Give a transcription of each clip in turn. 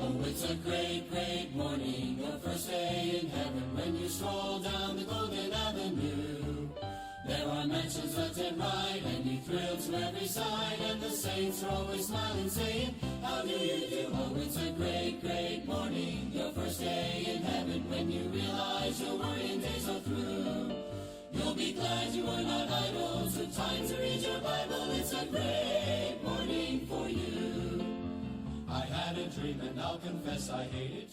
Oh, it's a great, great morning, the first day in heaven, when you stroll down the golden avenue. There are mansions left and right, and you thrill to every side, and the saints are always smiling, saying, how do you do? Oh, it's a great, great morning, your first day in heaven, when you realize your worrying days are through. You'll be glad you were not idle, took time to read your Bible. It's a great morning for you. I had a dream and I'll confess I hate it.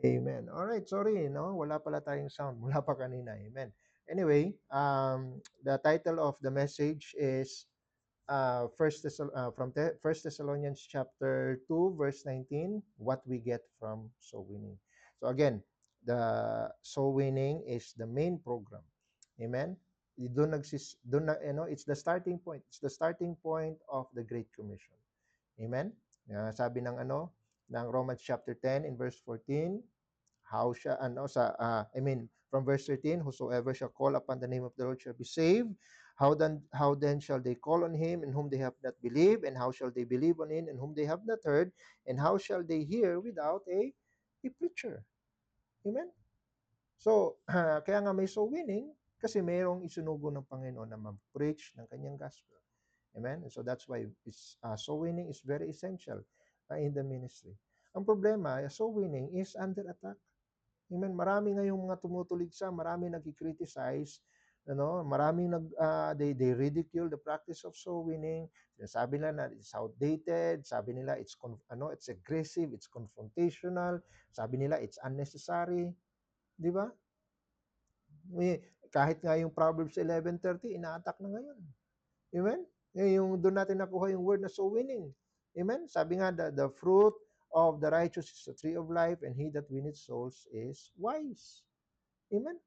Amen. All right, sorry, no, wala pala tayong sound mula pa kanina. Amen. Anyway, the title of the message is First Thessalonians chapter 2 verse 19, what we get from soul winning. So again, the soul winning is the main program. Amen. It's the starting point. It's the starting point of the Great Commission. Amen. Sabi ng ng Romans chapter 10 in verse 14, how siya from verse 13, whosoever shall call upon the name of the Lord shall be saved. How then shall they call on him in whom they have not believed, and how shall they believe on him in whom they have not heard, and how shall they hear without a preacher? Amen. So kaya nga may soul winning kasi mayroong isinugo ng Panginoon na mag-preach ng kanyang gospel. Amen. And so that's why soul winning is very essential in the ministry. Ang problema, soul winning is under attack. Amen. Marami ngayong mga tumutuligsa, marami nagki-criticize, maraming they ridicule the practice of soul winning. Sabi nila na it's outdated, sabi nila it's aggressive, it's confrontational, sabi nila it's unnecessary, 'di ba? Kahit nga yung Proverbs 11:30 ina-attack na ngayon. Amen? Yung doon natin nakuha yung word na soul winning. Amen? Sabi nga, the fruit of the righteous is the tree of life, and he that winneth souls is wise. Amen?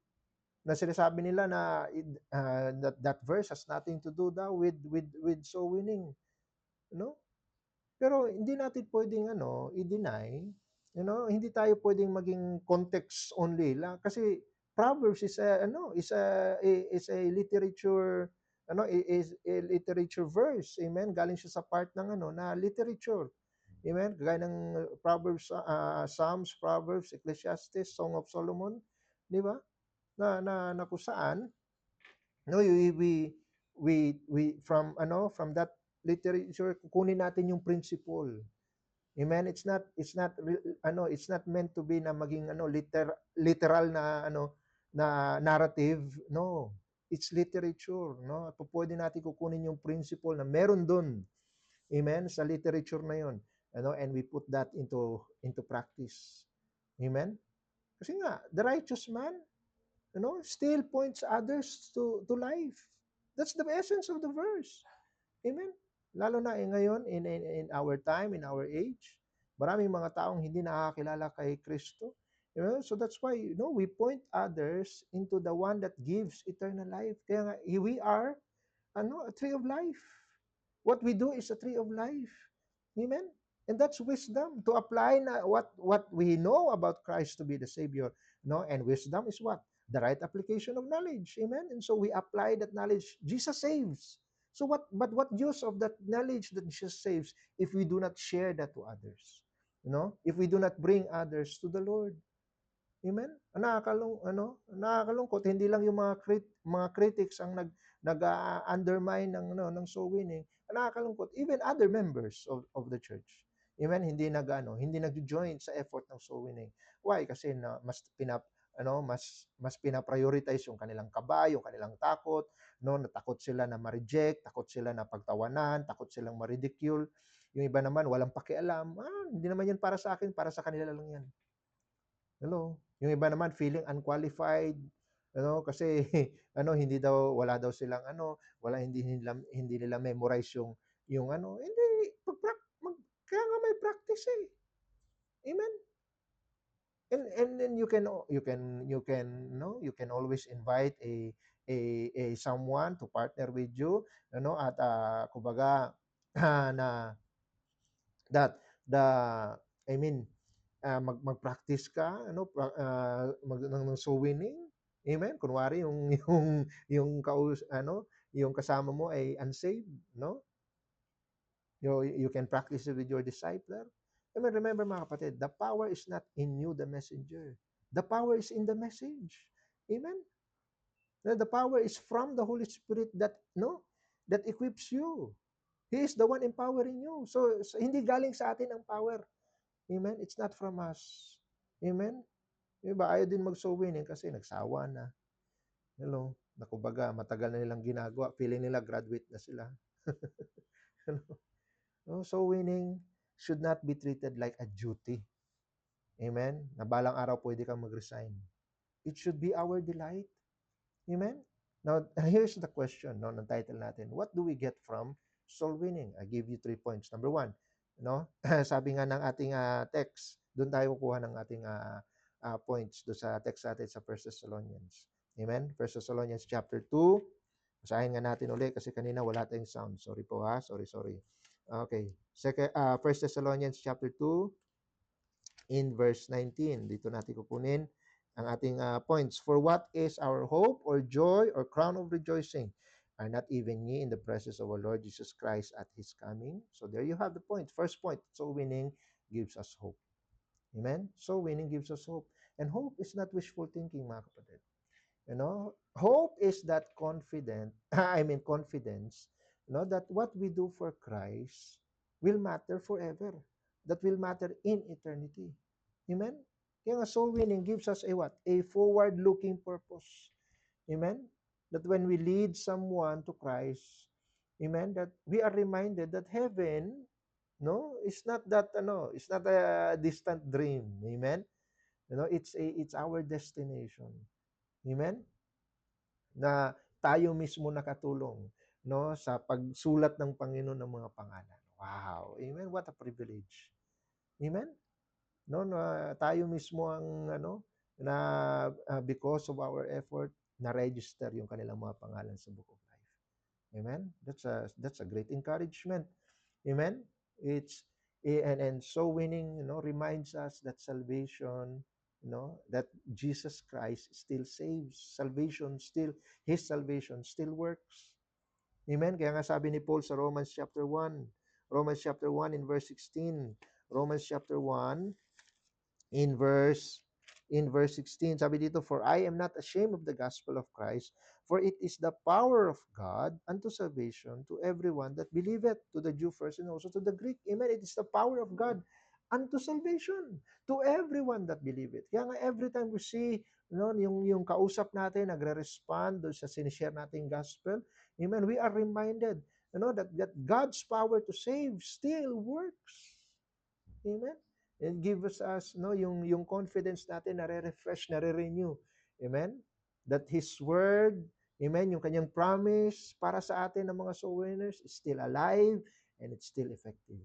Na sinasabi nila na that verse has nothing to do daw with soul winning. Pero hindi natin pwedeng i-deny, hindi tayo pwedeng maging context only lang kasi Proverbs is a literature is a literature verse. Amen. Galing siya sa part ng na literature. Amen. Gaya ng Proverbs, Psalms, Proverbs, Ecclesiastes, Song of Solomon, 'di ba? Na kung saan we from that literature kukunin natin yung principle. Amen. It's not meant to be na maging literal na na narrative. No. It's literature, no? Pwede natin kukunin yung principle na meron doon. Amen. Sa literature na 'yon. And we put that into practice. Amen. Kasi nga the righteous man still points others to life. That's the essence of the verse. Amen. Lalo na ngayon, in our time, in our age, maraming mga taong hindi nakakilala kay Kristo. So that's why, we point others into the one that gives eternal life. Kaya nga, we are, a tree of life. What we do is a tree of life. Amen? And that's wisdom to apply what we know about Christ to be the Savior. And wisdom is what? The right application of knowledge. Amen? And so we apply that knowledge. Jesus saves. So what use of that knowledge that Jesus saves if we do not share that to others? If we do not bring others to the Lord. Amen? Nakakalungkot, hindi lang yung mga critics ang nag-undermine ng soul winning. Nakakalungkot, even other members of the church. Amen? Hindi nag-join sa effort ng soul winning. Why? Kasi mas pina-prioritize yung kanilang kaba, yung kanilang takot, natakot sila na ma-reject, takot sila na pagtawanan, takot silang ma-ridicule. Yung iba naman walang pakialam, hindi naman yan para sa akin, para sa kanila lang yan. Hello. Yung iba naman feeling unqualified, kasi wala daw silang hindi nila memorize yung hindi kaya nga may practice eh. Amen. And then you can always invite a someone to partner with you, at kumbaga na that the I mean mag-practice ka ng soul winning. Amen. Kunwari yung kasama mo ay unsaved, no? You can practice it with your discipler. Amen. Remember mga kapatid, the power is not in you, the messenger. The power is in the message. Amen. The power is from the Holy Spirit that equips you. He is the one empowering you. So hindi galing sa atin ang power. Amen. It's not from us. Amen. Iba, ayaw din mag-soul winning kasi nagsawa na. Hello. Na kumbaga, matagal na nilang ginagawa. Feeling nila graduate na sila. Soul winning should not be treated like a duty. Amen? Na balang araw pwede kang mag-resign. It should be our delight. Amen? Now, here's the question, no, ng title natin. What do we get from soul winning? I give you 3 points. Number 1, no? Sabi nga ng ating text, doon tayo kukuha ng ating points do sa text natin sa 1 Thessalonians. Amen? 1 Thessalonians chapter 2. Basahin nga natin uli kasi kanina wala tayong sound. Sorry po ha. Sorry. Okay. 1 Thessalonians chapter 2 in verse 19. Dito natin kukunin ang ating points. For what is our hope or joy or crown of rejoicing? Are not even ye in the presence of our Lord Jesus Christ at His coming? So there you have the point. First point, soul winning gives us hope. Amen? Soul winning gives us hope. And hope is not wishful thinking, mga kapatid. You know, hope is that confidence, that what we do for Christ will matter forever. That will matter in eternity. Amen? Kaya nga soul winning gives us a what? A forward-looking purpose. Amen? That when we lead someone to Christ, amen, that we are reminded that heaven, no, it's not a distant dream. Amen? It's our destination. Amen? Na tayo mismo nakatulong, no, sa pagsulat ng Panginoon ng mga pangalan. Wow. Amen. What a privilege. Amen. No, na tayo mismo ang na because of our effort na register yung kanilang mga pangalan sa Book of Life. Amen. That's a great encouragement. Amen. It's and so winning, reminds us that salvation, that Jesus Christ still saves. His salvation still works. Amen. Kaya nga sabi ni Paul sa Romans chapter 1 in verse 16. Romans chapter 1 in verse 16, sabi dito, for I am not ashamed of the gospel of Christ, for it is the power of God unto salvation to everyone that believeth, to the Jew first and also to the Greek. Amen. It is the power of God unto salvation to everyone that believeth. Kaya nga every time we see yung kausap natin nagre-respond doon sa sinishare nating gospel, amen, we are reminded that God's power to save still works. Amen. And gives us yung confidence natin na refresh, na renew. Amen. That His word, amen, yung kanyang promise para sa atin ng mga soul winners is still alive and it's still effective.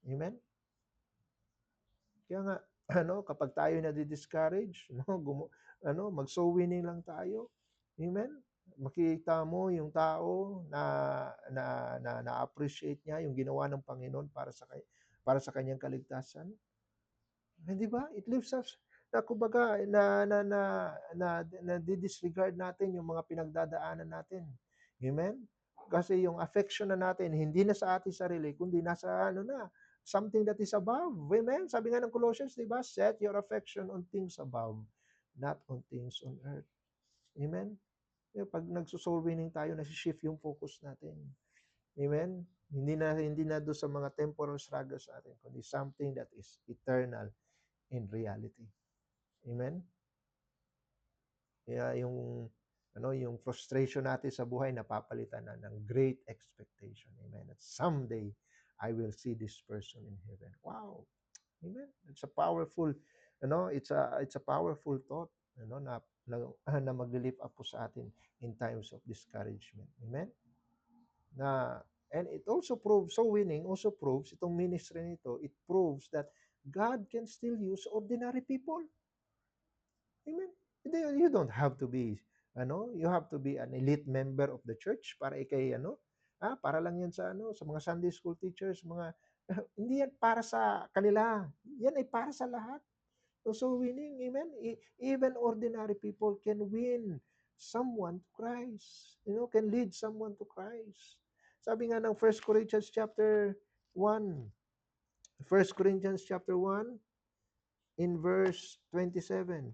Amen. Kaya nga kapag tayo na-discourage, mag-soul winning lang tayo. Amen. Makikita mo yung tao na appreciate niya yung ginawa ng Panginoon para sa kanyang kaligtasan. Hindi ba? It leaves us na kumbaga na disregard natin yung mga pinagdadaanan natin. Amen? Kasi yung affection na natin hindi na sa ating sarili kundi nasa something that is above. Amen? Sabi nga ng Colossians, di ba? Set your affection on things above, not on things on earth. Amen? Pag nagso-soul winning tayo, nasi-shift yung focus natin. Amen? Hindi na doon sa mga temporal struggles natin, kundi something that is eternal in reality. Amen? Kaya yung frustration natin sa buhay napapalitan na ng great expectation. Amen? That someday I will see this person in heaven. Wow. Amen. It's a powerful, it's a powerful thought, na maglilift up po sa atin in times of discouragement. Amen? And it also proves, so winning also proves, itong ministry nito, it proves that God can still use ordinary people. Amen. You don't have to be, you have to be an elite member of the church para ikay, para lang yan sa mga Sunday school teachers, hindi yan para sa kanila. Yan ay para sa lahat. So winning, amen. Even ordinary people can win someone to Christ. Can lead someone to Christ. Sabi nga ng 1 Corinthians chapter 1. 1 Corinthians chapter 1 in verse 27.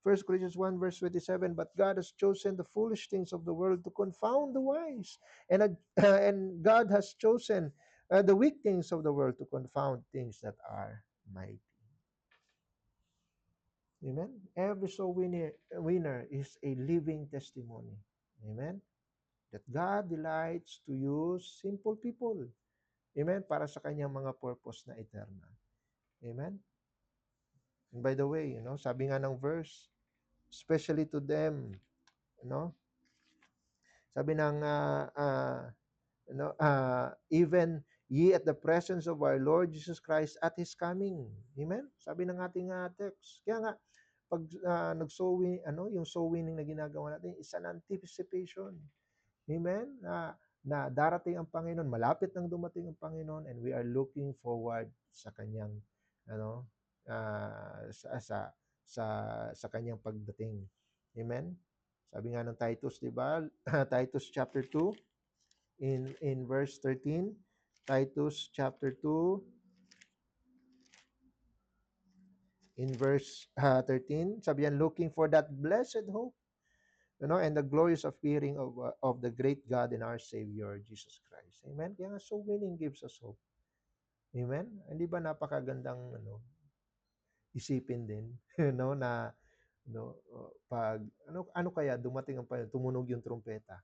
1 Corinthians 1 verse 27, but God has chosen the foolish things of the world to confound the wise. And God has chosen the weak things of the world to confound things that are mighty. Amen? Every soul winner is a living testimony. Amen? That God delights to use simple people. Amen? Para sa kanyang mga purpose na eternal. Amen? And by the way, sabi nga ng verse, especially to them, you know, sabi ng even ye at the presence of our Lord Jesus Christ at His coming. Amen? Sabi ng ating text. Kaya nga, pag nag-sowing, yung sowing na ginagawa natin is an anticipation. Amen? Na darating ang Panginoon, malapit nang dumating ang Panginoon, and we are looking forward sa kanyang sa sa kanyang pagdating. Amen? Sabi nga ng Titus, 'di ba? Titus chapter 2 in verse 13. Titus chapter 2 in verse 13. Sabi yan, looking for that blessed hope, and the glorious appearing of the great God and our Savior, Jesus Christ. Amen? Kaya nga, so winning gives us hope. Amen? Hindi ba napakagandang isipin din, na pag ano kaya dumating ang Panginoon, tumunog yung trumpeta,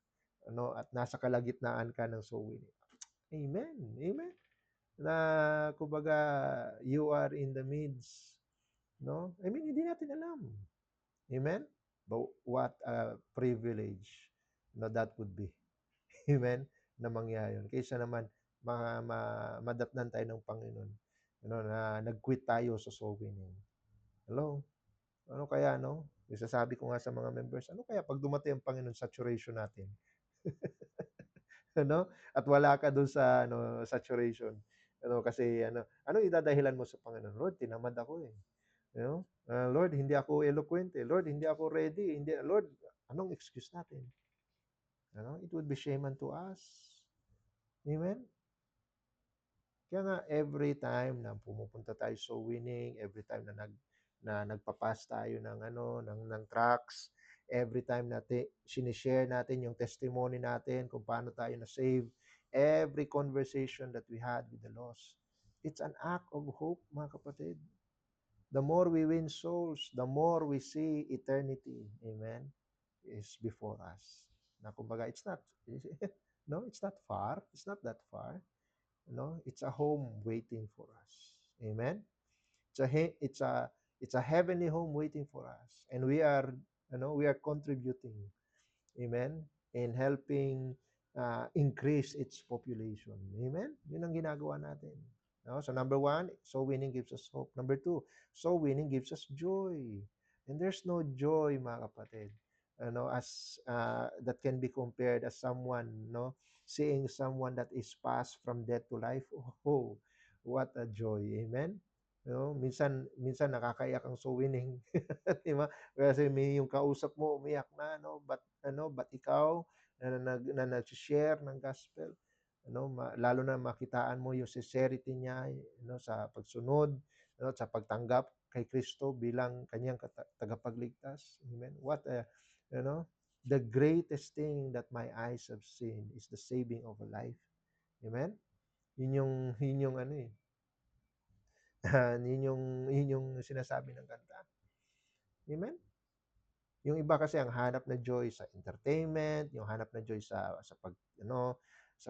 at nasa kalagitnaan ka ng so winning. Amen. Amen. Na kumbaga you are in the midst, I mean, hindi natin alam. Amen? But what a privilege that would be. Amen? Na mangyari yun. Kaysa naman madatnan tayo ng Panginoon. Na nag-quit tayo sa soul winning. Hello? Ano kaya, isasabi ko nga sa mga members, ano kaya pag dumating ang Panginoon, saturation natin? At wala ka doon sa saturation. Kasi ano idadahilan mo sa Panginoon? Lord, tinamad ako eh. Lord, hindi ako eloquent eh. Lord, hindi ako ready. Hindi, Lord, anong excuse natin? It would be shame unto us. Amen? Kaya nga, every time na pumupunta tayo sa winning, every time na nagpapass tayo ng tracks, every time na sinishare natin yung testimony natin kung paano tayo na-save, every conversation that we had with the lost, it's an act of hope, mga kapatid. The more we win souls, the more we see eternity, amen, is before us. Na kumbaga, it's not, it's not far. It's not that far. It's a home waiting for us. Amen. It's a heavenly home waiting for us, and we are contributing. Amen. In helping increase its population. Amen. Yun ang ginagawa natin. So number 1, soul winning gives us hope. Number 2, soul winning gives us joy. And there's no joy, mga kapatid, as that can be compared as someone, seeing someone that is passed from death to life. Oh, what a joy. Amen. Minsan nakakaiyak ang soul winning. Di ba? Kasi may yung kausap mo umiyak na, but ikaw na nag-share ng gospel, lalo na makitaan mo yung sincerity niya, sa pagsunod, sa pagtanggap kay Kristo bilang kanyang tagapagligtas. Amen. What the greatest thing that my eyes have seen is the saving of a life. Amen. Yun yung yun yung sinasabi ng kanta. Amen. Yung iba kasi ang hanap na joy sa entertainment, yung hanap na joy sa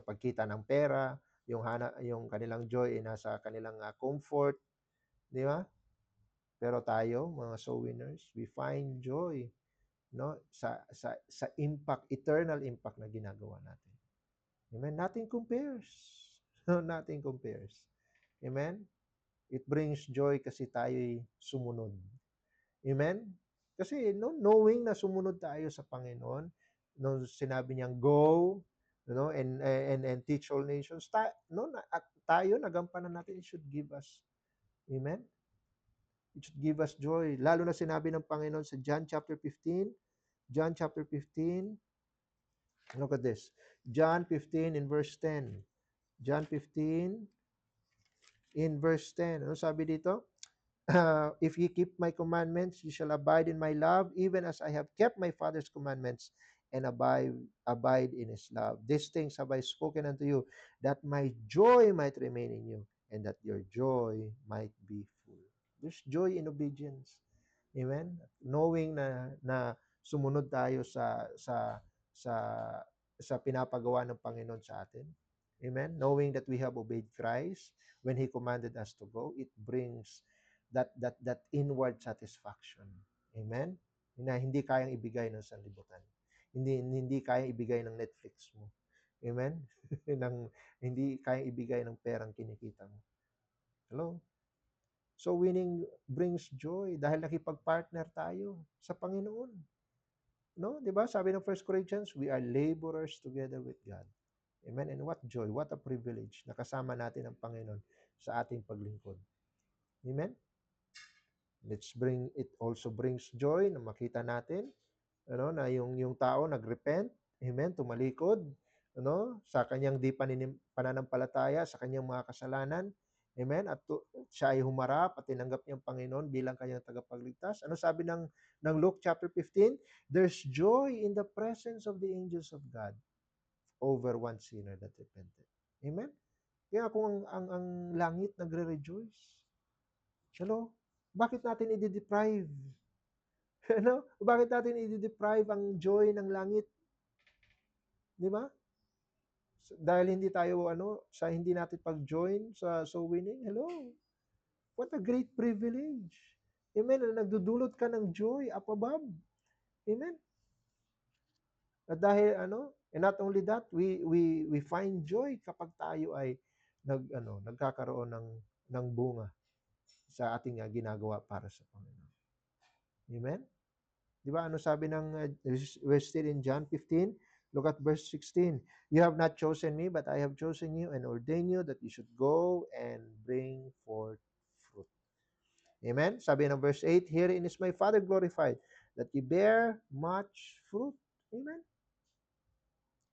pagkita ng pera, yung kanilang joy ay nasa kanilang comfort, di ba? Pero tayo, mga soul winners, we find joy, sa impact, eternal impact na ginagawa natin. Amen. Nothing compares. Nothing compares. Amen. It brings joy kasi tayo'y sumunod. Amen? Kasi knowing na sumunod tayo sa Panginoon, nung sinabi niyang go, and teach all nations, at tayo nagampanan natin, it should give us, amen? It should give us joy. Lalo na sinabi ng Panginoon sa John chapter 15, John chapter 15, look at this. John 15 in verse 10. John 15 in verse 10. Ano sabi dito? If ye keep my commandments, ye shall abide in my love, even as I have kept my Father's commandments and abide in his love. These things have I spoken unto you, that my joy might remain in you, and that your joy might be full. There's joy in obedience. Amen? Knowing na sumunod tayo sa sa pinapagawa ng Panginoon sa atin. Amen? Knowing that we have obeyed Christ when He commanded us to go, it brings that inward satisfaction. Amen? Na hindi kayang ibigay ng sanlibutan. Hindi kayang ibigay ng Netflix mo. Amen? Hindi kayang ibigay ng perang kinikita mo. Hello? So winning brings joy dahil nakipag-partner tayo sa Panginoon. No? 'Di ba? Sabi ng 1 Corinthians, we are laborers together with God. Amen? And what joy, what a privilege na kasama natin ang Panginoon sa ating paglingkod. Amen? It also brings joy na makita natin na yung tao nagrepent, amen, tumalikod, sa kanyang di pananampalataya, sa kanyang mga kasalanan, amen, at siya ay humarap at tinanggap niya ang Panginoon bilang kanyang tagapagligtas. Ano sabi ng Luke chapter 15? There's joy in the presence of the angels of God over one sinner that repented. Amen? Kaya kung ang langit nagre-rejoice, bakit natin i-deprive? Bakit natin i-deprive ang joy ng langit? Di ba? Dahil hindi tayo sa hindi natin pag-join sa soul winning. Hello. What a great privilege. Amen. Na nagdudulot ka ng joy up above. Amen. At dahil and not only that, we find joy kapag tayo ay nagkakaroon ng bunga sa ating ginagawa para sa Panginoon. Amen. Di ba? Ano sabi ng we're still in John 15? Look at verse 16. You have not chosen me, but I have chosen you and ordained you that you should go and bring forth fruit. Amen? Sabi ng verse 8, herein is my Father glorified, that ye bear much fruit. Amen?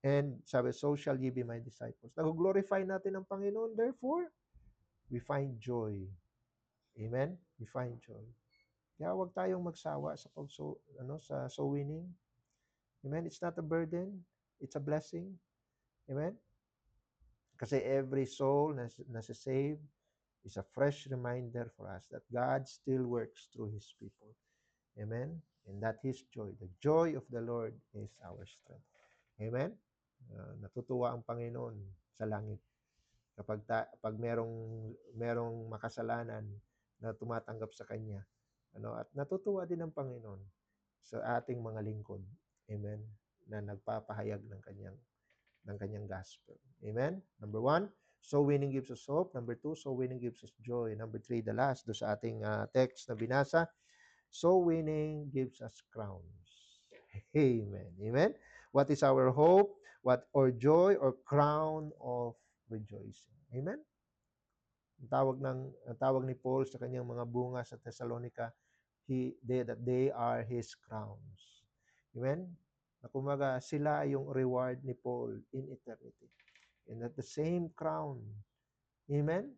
And sabi, so shall ye be my disciples. Nag-glorify natin ang Panginoon, therefore, we find joy. Amen? We find joy. Kaya huwag tayong magsawa sa sa soul winning. Amen? It's not a burden. It's a blessing. Amen? Kasi every soul na save is a fresh reminder for us that God still works through His people. Amen? And that His joy, the joy of the Lord is our strength. Amen? Natutuwa ang Panginoon sa langit pag merong makasalanan na tumatanggap sa Kanya. At natutuwa din ang Panginoon sa ating mga lingkod. Amen? Na nagpapahayag ng kanyang gospel. Amen? Number 1, soul winning gives us hope. Number 2, soul winning gives us joy. Number 3, the last, do sa ating text na binasa, soul winning gives us crowns. Amen. Amen? What is our hope? Or joy or crown of rejoicing? Amen? Ang tawag ni Paul sa kanyang mga bunga sa Thessalonica, that they are his crowns. Amen? Na kumaga, sila yung reward ni Paul in eternity. And at the same crown. Amen?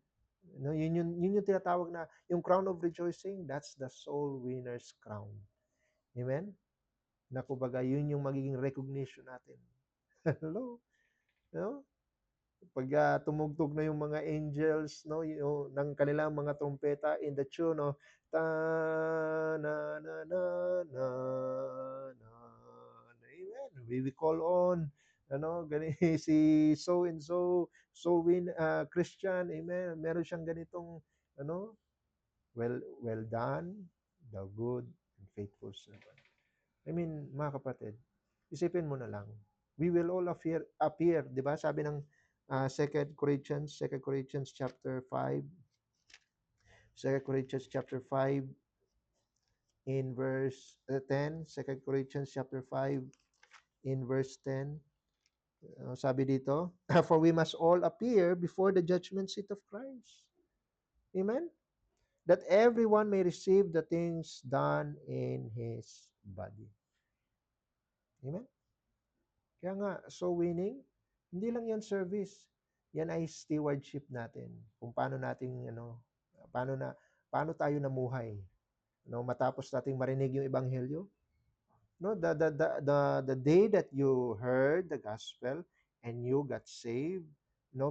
Yun yung tinatawag na, yung crown of rejoicing, that's the soul winner's crown. Amen? Na kumbaga, yun yung magiging recognition natin. Hello? Pag tumugtog na yung mga angels, yung ng kanilang mga trompeta in the tune, ta na na na na na. Amen. We call on si so and so Christian, amen. Meron siyang ganitong well done, the good and faithful servant. I mean, mga kapatid, isipin mo na lang. We will all appear, 'di ba? Sabi ng 2 Corinthians chapter 5. 2 Corinthians chapter 5 in verse 10. 2 Corinthians chapter 5 in verse 10. Sabi dito, for we must all appear before the judgment seat of Christ. Amen? That everyone may receive the things done in his body. Amen? Kaya nga, so winning, hindi lang yan service. Yan ay stewardship natin. Kung paano nating, paano tayo namuhay. Matapos nating marinig yung ebanghelyo. The day that you heard the gospel and you got saved,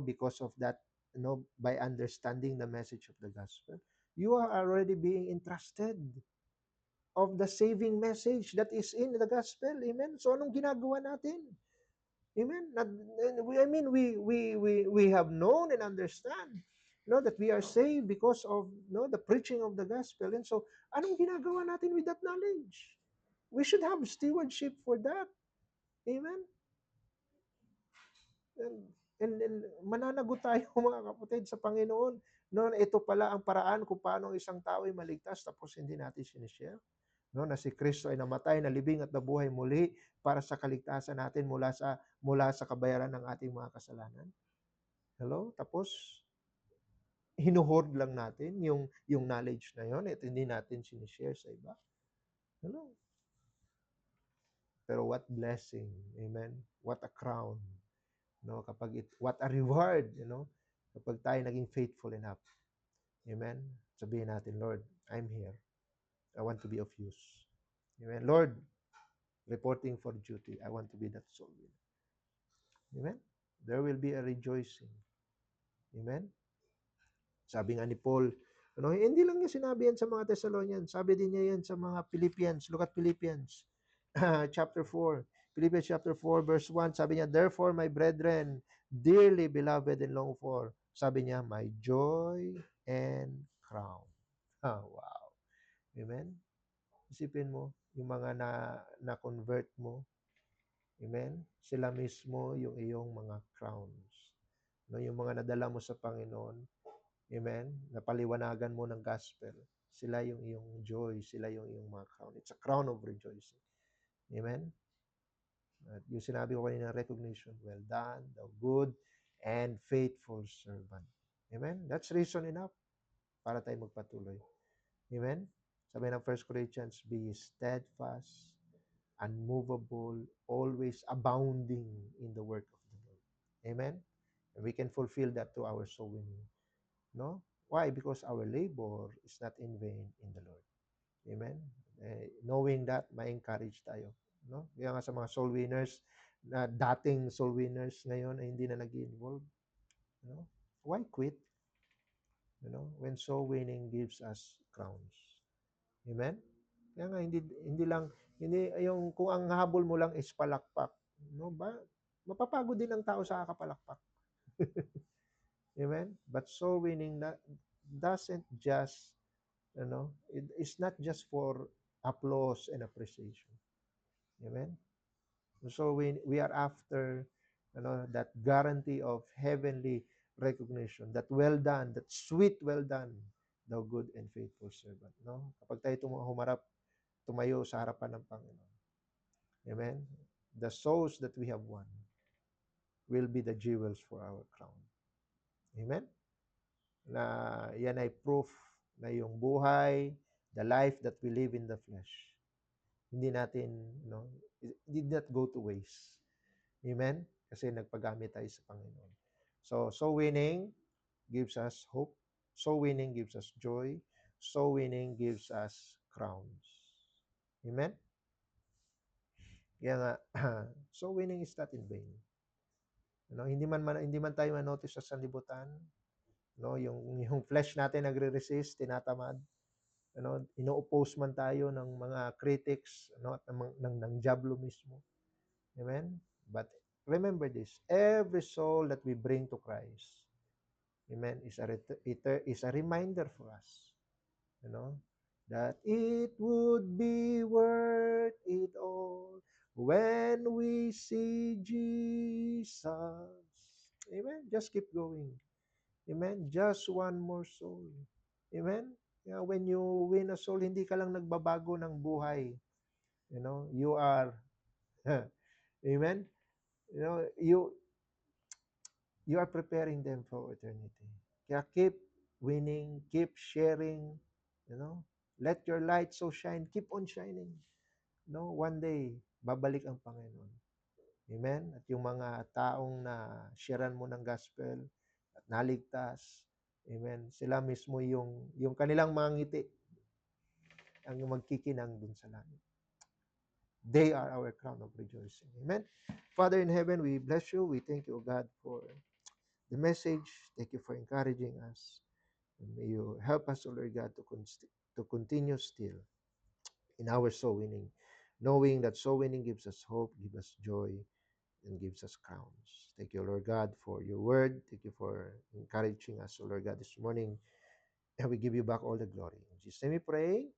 because of that, by understanding the message of the gospel, you are already being entrusted of the saving message that is in the gospel. Amen? So, anong ginagawa natin? Amen? I mean, we have known and understand that we are saved because of the preaching of the gospel. And so, anong ginagawa natin with that knowledge? We should have stewardship for that. Amen? And, and mananagot tayo mga kapatid sa Panginoon. No, ito pala ang paraan kung paano ang isang tao ay maligtas tapos hindi natin sinishare. No, na si Kristo ay namatay, nalibing at nabuhay muli para sa kaligtasan natin mula sa kabayaran ng ating mga kasalanan. Hello? Tapos hinuhoard lang natin yung knowledge na yon at hindi natin sinishare sa iba. Hello? Pero what blessing, amen? What a crown, no? What a reward, kapag tayo naging faithful enough. Amen? Sabihin natin, Lord, I'm here. I want to be of use. Amen? Lord, reporting for duty. I want to be that soul winner. Amen? There will be a rejoicing. Amen? Sabi nga ni Paul, hindi lang niya sinabi yan sa mga Thessalonians. Sabi din niya yan sa mga Philippians. Look at Philippians chapter 4. Philippians chapter 4 verse 1. Sabi niya, therefore, my brethren, dearly beloved and longed for. Sabi niya, my joy and crown. Wow. Amen? Isipin mo, yung mga na-convert mo. Amen? Sila mismo yung iyong mga crowns. No, yung mga nadala mo sa Panginoon. Amen? Napaliwanagan mo ng gospel. Sila yung iyong joy. Sila yung iyong mga crown. It's a crown of rejoicing. Amen? At yung sinabi ko kanina, recognition. Well done, thou good and faithful servant. Amen? That's reason enough para tayo magpatuloy. Amen? Sabi ng 1 Corinthians, be steadfast, unmovable, always abounding in the work of the Lord. Amen? And we can fulfill that to our soul winning. No? Why? Because our labor is not in vain in the Lord. Amen? Knowing that, ma-encourage tayo. No? Kaya nga sa mga soul winners, na dating soul winners ngayon ay hindi na nag-involve. Why quit? When soul winning gives us crowns. Amen? Kaya nga hindi yung kung ang habol mo lang is palakpak, mapapagod din ang tao sa kakapalakpak. Amen? But soul winning doesn't just, it's not just for applause and appreciation. Amen? So we are after, that guarantee of heavenly recognition, that well done, that sweet well done, thou good and faithful servant. No? Kapag tayo tumayo sa harapan ng Panginoon. Amen? The souls that we have won will be the jewels for our crown. Amen? Na yan ay proof na yung buhay, the life that we live in the flesh, hindi natin, it did not go to waste. Amen? Kasi nagpagamit tayo sa Panginoon. So winning gives us hope. So winning gives us joy. So winning gives us crowns. Amen? Kaya nga, so winning is not in vain. Hindi man tayo manotice sa sanlibutan. Yung flesh natin nagre-resist, tinatamad. Ino-oppose man tayo ng mga critics, at ng diablo mismo. Amen? But remember this, every soul that we bring to Christ, amen, is a reminder for us, that it would be worth it all when we see Jesus. Amen? Just keep going. Amen? Just one more soul. Amen? When you win a soul, hindi ka lang nagbabago ng buhay. You are, amen? You are preparing them for eternity. Kaya keep winning, keep sharing, let your light so shine, keep on shining. One day, babalik ang Panginoon. Amen? At yung mga taong na sharean mo ng gospel at naligtas, amen, sila mismo yung kanilang mga ngiti ang magkikinang dun sa langit. They are our crown of rejoicing. Amen? Father in heaven, we bless you. We thank you, God, for the message. Thank you for encouraging us. And may you help us, O Lord God, to continue still in our soul winning, knowing that soul winning gives us hope, gives us joy, and gives us crowns. Thank you, Lord God, for your word. Thank you for encouraging us, O Lord God, this morning. And we give you back all the glory. In Jesus' name we pray.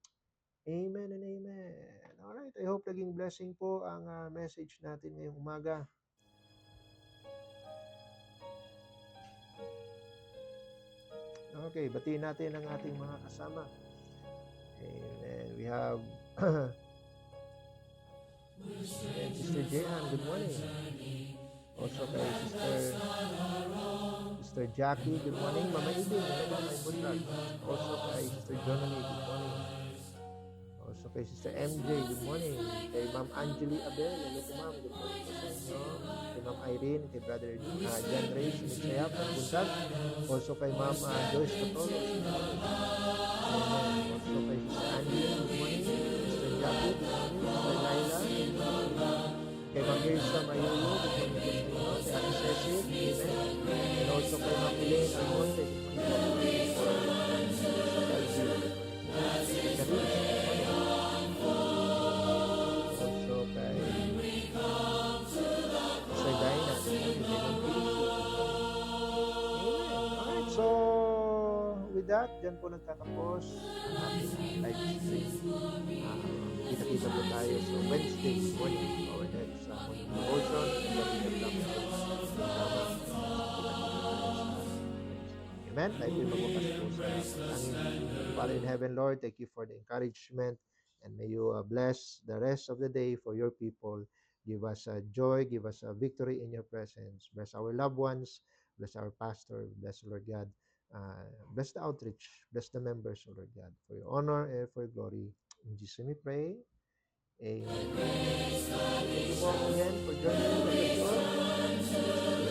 Amen and amen. Alright, I hope naging blessing po ang message natin ngayong umaga. Okay, batiin natin ang ating mga kasama. Amen. We have Sister Jehan, good morning. Also kay Sister Jackie, good morning. Mama Ibig, hello, my buntag. Also kay Sister Jonany, good morning. Also kay Sister MJ, good morning. Kay Ma'am Angeli Abel, hello po ma'am, good morning po sa inyo. Kay Ma'am Irene, kay Brother John Ray, Sinisayap, buntag. Also kay Ma'am Joyce Cotolo, Amen. Also kay Sister Angie, good morning. Sister Jackie, good morning. Sister Laila, good morning. Kay Ma'am Irsa Mayulo, good morning po sa inyo. Kay Ate Cecil, amen. And also kay Ma'am Elaine Almonte, good morning po. Also kay Sir Dinah, Alright, so with that, dyan po nagtatapos ang ating live stream. Kita-kita po tayo sa Wednesday morning, our next morning devotion. Amen. Tayo po magbukas po sa tanging Father in heaven, Lord. Thank you for the encouragement, and may you bless the rest of the day for your people. Give us joy, give us victory in your presence. Bless our loved ones, bless our pastor, bless Lord God. Bless the outreach, bless the members, Lord God, for your honor and for your glory. In Jesus' name we pray. Amen. Thank you po again for joining us.